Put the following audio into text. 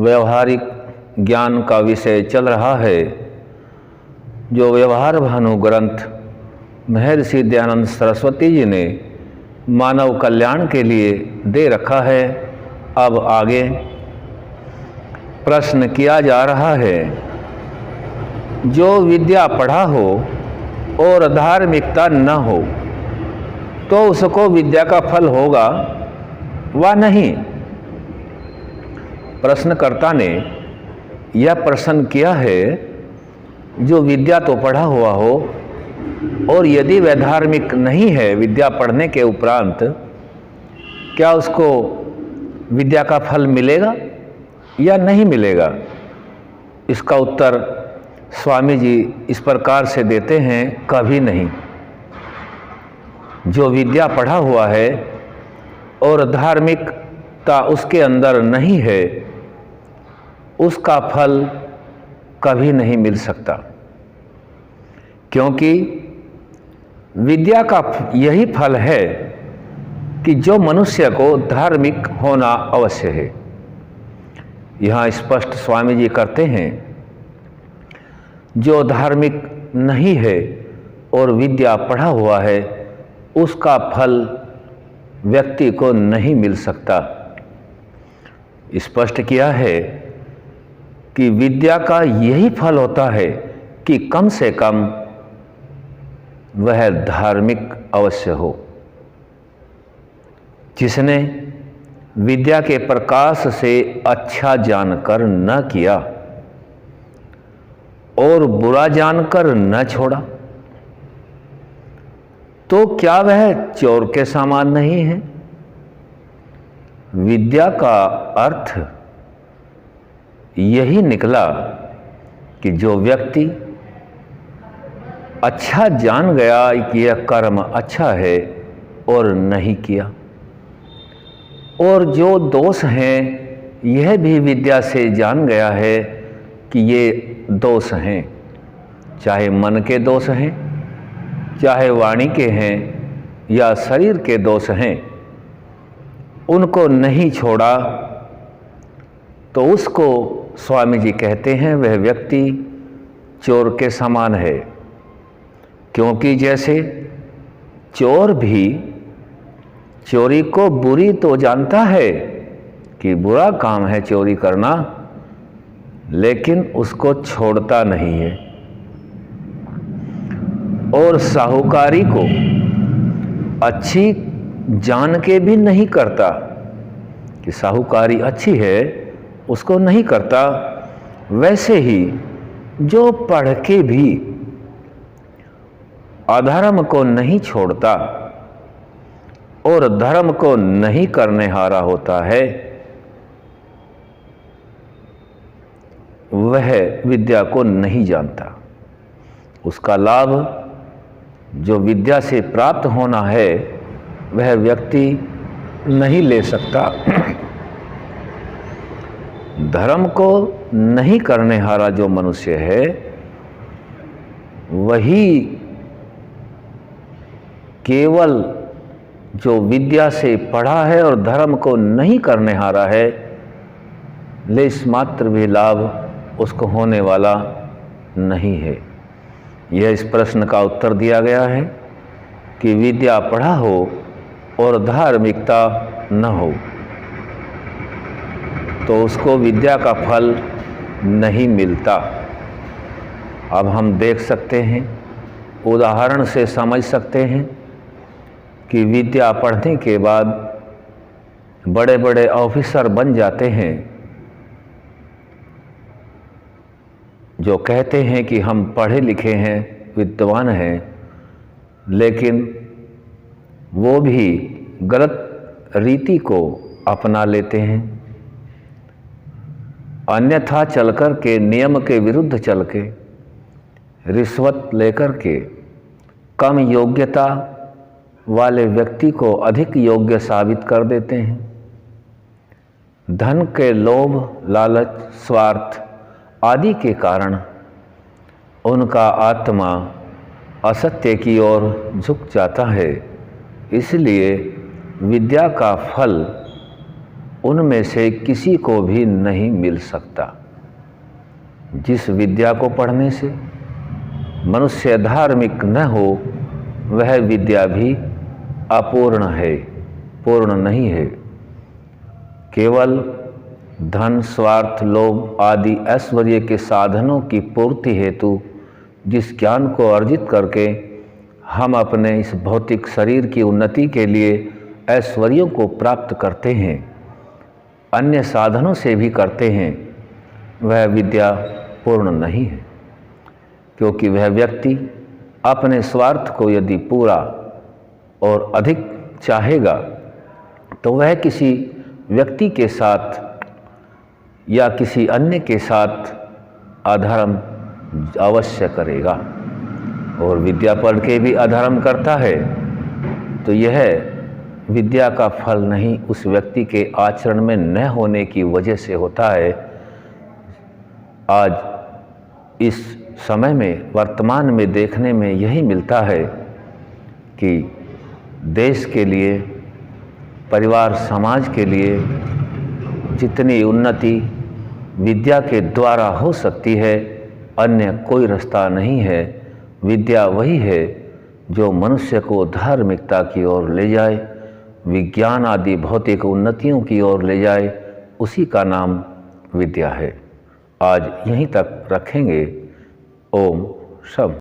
व्यवहारिक ज्ञान का विषय चल रहा है, जो व्यवहार भानु ग्रंथ महर्षि दयानंद सरस्वती जी ने मानव कल्याण के लिए दे रखा है। अब आगे प्रश्न किया जा रहा है, जो विद्या पढ़ा हो और धार्मिकता न हो तो उसको विद्या का फल होगा व नहीं। प्रश्नकर्ता ने यह प्रश्न किया है, जो विद्या तो पढ़ा हुआ हो और यदि वह धार्मिक नहीं है विद्या पढ़ने के उपरांत, क्या उसको विद्या का फल मिलेगा या नहीं मिलेगा? इसका उत्तर स्वामी जी इस प्रकार से देते हैं, कभी नहीं। जो विद्या पढ़ा हुआ है और धार्मिकता उसके अंदर नहीं है, उसका फल कभी नहीं मिल सकता, क्योंकि विद्या का यही फल है कि जो मनुष्य को धार्मिक होना अवश्य है। यहाँ स्पष्ट स्वामी जी करते हैं, जो धार्मिक नहीं है और विद्या पढ़ा हुआ है, उसका फल व्यक्ति को नहीं मिल सकता। स्पष्ट किया है कि विद्या का यही फल होता है कि कम से कम वह धार्मिक अवश्य हो। जिसने विद्या के प्रकाश से अच्छा जानकर न किया और बुरा जानकर न छोड़ा, तो क्या वह चोर के समान नहीं है? विद्या का अर्थ यही निकला कि जो व्यक्ति अच्छा जान गया कि यह कर्म अच्छा है और नहीं किया, और जो दोष हैं यह भी विद्या से जान गया है कि ये दोष हैं, चाहे मन के दोष हैं, चाहे वाणी के हैं या शरीर के दोष हैं, उनको नहीं छोड़ा, तो उसको स्वामी जी कहते हैं वह व्यक्ति चोर के समान है। क्योंकि जैसे चोर भी चोरी को बुरी तो जानता है कि बुरा काम है चोरी करना, लेकिन उसको छोड़ता नहीं है। और साहूकारी को अच्छी जान के भी नहीं करता कि साहूकारी अच्छी है, उसको नहीं करता। वैसे ही जो पढ़ के भी अधर्म को नहीं छोड़ता और धर्म को नहीं करने हारा होता है, वह विद्या को नहीं जानता। उसका लाभ जो विद्या से प्राप्त होना है वह व्यक्ति नहीं ले सकता। धर्म को नहीं करने हारा जो मनुष्य है, वही केवल जो विद्या से पढ़ा है और धर्म को नहीं करने हारा है, लेश मात्र भी लाभ उसको होने वाला नहीं है। यह इस प्रश्न का उत्तर दिया गया है कि विद्या पढ़ा हो और धार्मिकता न हो तो उसको विद्या का फल नहीं मिलता। अब हम देख सकते हैं, उदाहरण से समझ सकते हैं कि विद्या पढ़ने के बाद बड़े बड़े ऑफिसर बन जाते हैं, जो कहते हैं कि हम पढ़े लिखे हैं, विद्वान हैं, लेकिन वो भी गलत रीति को अपना लेते हैं। अन्यथा चलकर के, नियम के विरुद्ध चल के, रिश्वत लेकर के कम योग्यता वाले व्यक्ति को अधिक योग्य साबित कर देते हैं। धन के लोभ, लालच, स्वार्थ आदि के कारण उनका आत्मा असत्य की ओर झुक जाता है। इसलिए विद्या का फल उनमें से किसी को भी नहीं मिल सकता। जिस विद्या को पढ़ने से मनुष्य धार्मिक न हो, वह विद्या भी अपूर्ण है, पूर्ण नहीं है। केवल धन, स्वार्थ, लोभ आदि ऐश्वर्य के साधनों की पूर्ति हेतु जिस ज्ञान को अर्जित करके हम अपने इस भौतिक शरीर की उन्नति के लिए ऐश्वर्यों को प्राप्त करते हैं, अन्य साधनों से भी करते हैं, वह विद्या पूर्ण नहीं है। क्योंकि वह व्यक्ति अपने स्वार्थ को यदि पूरा और अधिक चाहेगा तो वह किसी व्यक्ति के साथ या किसी अन्य के साथ अधर्म अवश्य करेगा, और विद्या पढ़ के भी अधर्म करता है तो यह विद्या का फल नहीं, उस व्यक्ति के आचरण में न होने की वजह से होता है। आज इस समय में, वर्तमान में देखने में यही मिलता है कि देश के लिए, परिवार, समाज के लिए जितनी उन्नति विद्या के द्वारा हो सकती है, अन्य कोई रास्ता नहीं है। विद्या वही है जो मनुष्य को धार्मिकता की ओर ले जाए, विज्ञान आदि भौतिक उन्नतियों की ओर ले जाए, उसी का नाम विद्या है। आज यहीं तक रखेंगे। ओम शम।